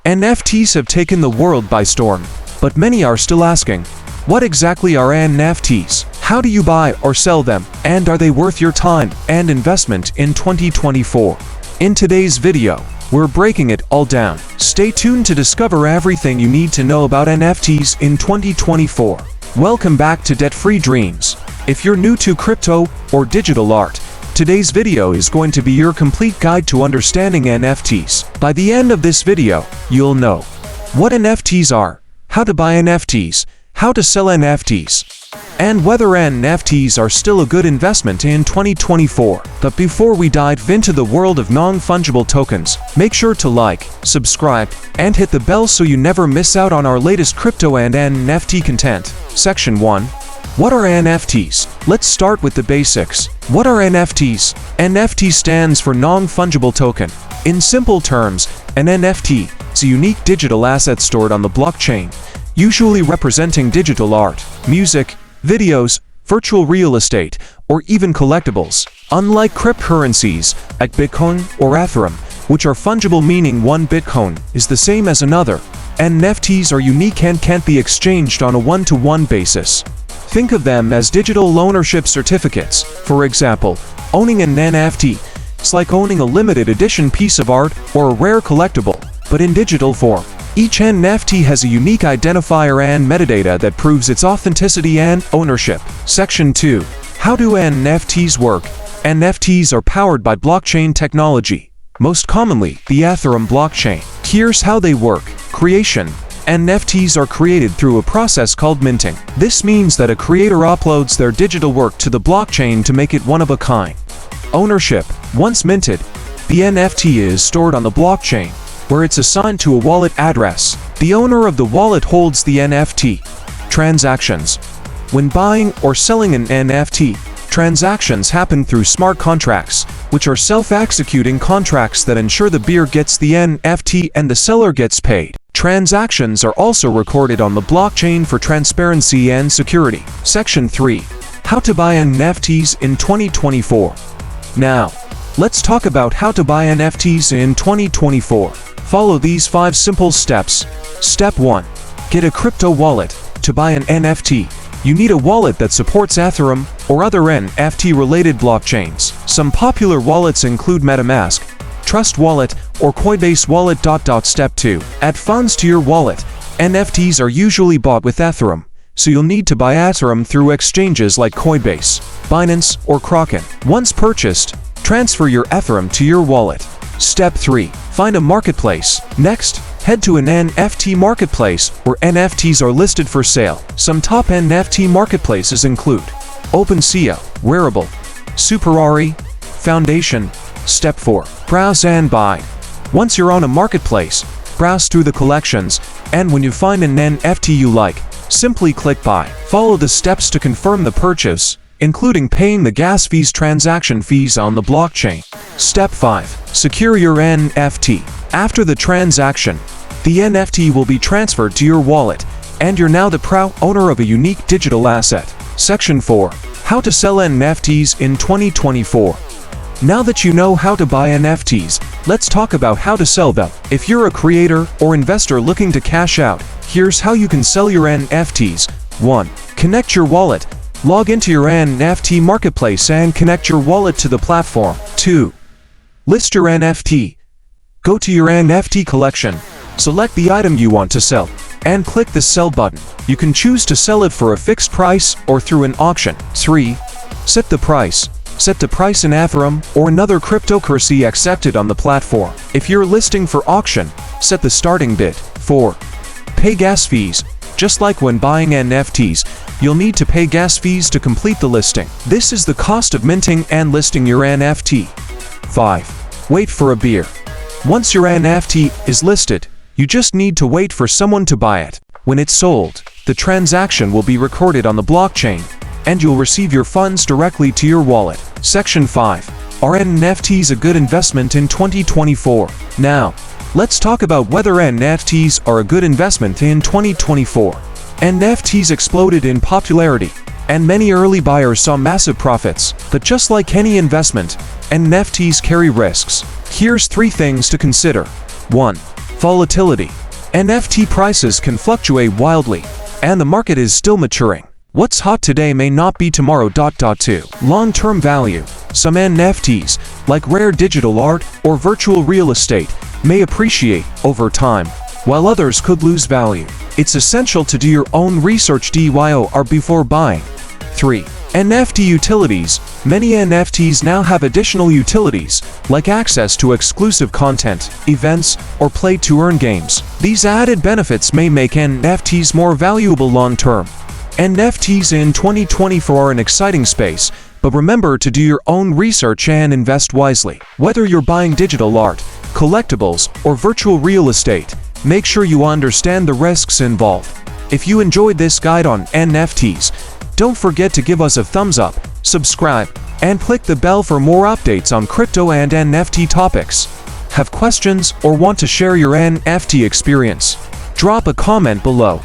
NFTs have taken the world by storm, but many are still asking, what exactly are NFTs? How do you buy or sell them? And are they worth your time and investment in 2024? In today's video, we're breaking it all down. Stay tuned to discover everything you need to know about NFTs in 2024. Welcome back to Debt-Free Dreams. If you're new to crypto or digital art, today's video is going to be your complete guide to understanding NFTs. By the end of this video, you'll know what NFTs are, how to buy NFTs, how to sell NFTs, and whether NFTs are still a good investment in 2024. But before we dive into the world of non-fungible tokens, make sure to like, subscribe, and hit the bell so you never miss out on our latest crypto and NFT content. Section 1. What are NFTs? Let's start with the basics. What are NFTs? NFT stands for Non-Fungible Token. In simple terms, an NFT is a unique digital asset stored on the blockchain, usually representing digital art, music, videos, virtual real estate, or even collectibles. Unlike cryptocurrencies, like Bitcoin or Ethereum, which are fungible, meaning one Bitcoin is the same as another, NFTs are unique and can't be exchanged on a one-to-one basis. Think of them as digital ownership certificates. For example, owning an NFT is like owning a limited edition piece of art or a rare collectible, but in digital form. Each NFT has a unique identifier and metadata that proves its authenticity and ownership. Section 2. How do NFTs work? NFTs are powered by blockchain technology, most commonly the Ethereum blockchain. Here's how they work. Creation. NFTs are created through a process called minting. This means that a creator uploads their digital work to the blockchain to make it one of a kind. Ownership. Once minted, the NFT is stored on the blockchain, where it's assigned to a wallet address. The owner of the wallet holds the NFT. Transactions. When buying or selling an NFT, transactions happen through smart contracts, which are self-executing contracts that ensure the buyer gets the NFT and the seller gets paid. Transactions are also recorded on the blockchain for transparency and security. Section 3. How to buy NFTs in 2024. Now, let's talk about how to buy NFTs in 2024. Follow these 5 simple steps. Step 1. Get a crypto wallet. To buy an NFT, you need a wallet that supports Ethereum or other NFT-related blockchains. Some popular wallets include MetaMask, Trust Wallet, or Coinbase Wallet. Step 2. Add funds to your wallet. NFTs are usually bought with Ethereum, so you'll need to buy Ethereum through exchanges like Coinbase, Binance, or Kraken. Once purchased, transfer your Ethereum to your wallet. Step 3. Find a marketplace. Next, head to an NFT marketplace where NFTs are listed for sale. Some top NFT marketplaces include OpenSea, Wearable, Superari, Foundation. Step 4. Browse and buy. Once you're on a marketplace, browse through the collections, and when you find an NFT you like, simply click buy. Follow the steps to confirm the purchase, including paying the gas fees, transaction fees on the blockchain. Step 5. Secure your NFT. After the transaction, the NFT will be transferred to your wallet, and you're now the proud owner of a unique digital asset. Section 4. How to sell NFTs in 2024. Now that you know how to buy NFTs, let's talk about how to sell them. If you're a creator or investor looking to cash out, here's how you can sell your NFTs. 1. Connect your wallet. Log into your NFT marketplace and connect your wallet to the platform. 2. List your NFT. Go to your NFT collection, select the item you want to sell, and click the Sell button. You can choose to sell it for a fixed price or through an auction. 3. Set the price. Set the price in Ethereum or another cryptocurrency accepted on the platform. If you're listing for auction, set the starting bid. 4. Pay gas fees. Just like when buying NFTs, you'll need to pay gas fees to complete the listing. This is the cost of minting and listing your NFT. 5. Wait for a buyer. Once your NFT is listed, you just need to wait for someone to buy it. When it's sold, the transaction will be recorded on the blockchain, and you'll receive your funds directly to your wallet. Section 5. Are NFTs a good investment in 2024? Now, let's talk about whether NFTs are a good investment in 2024. NFTs exploded in popularity, and many early buyers saw massive profits. But just like any investment, NFTs carry risks. Here's 3 things to consider. 1. Volatility. NFT prices can fluctuate wildly, and the market is still maturing. What's hot today may not be tomorrow. 2. Long-term value. Some NFTs, like rare digital art or virtual real estate, may appreciate over time, while others could lose value. It's essential to do your own research before buying. 3. NFT utilities. Many NFTs now have additional utilities, like access to exclusive content, events, or play-to-earn games. These added benefits may make NFTs more valuable long-term. NFTs in 2024 are an exciting space, but remember to do your own research and invest wisely. Whether you're buying digital art, collectibles, or virtual real estate, make sure you understand the risks involved. If you enjoyed this guide on NFTs, don't forget to give us a thumbs up, subscribe, and click the bell for more updates on crypto and NFT topics. Have questions or want to share your NFT experience? Drop a comment below.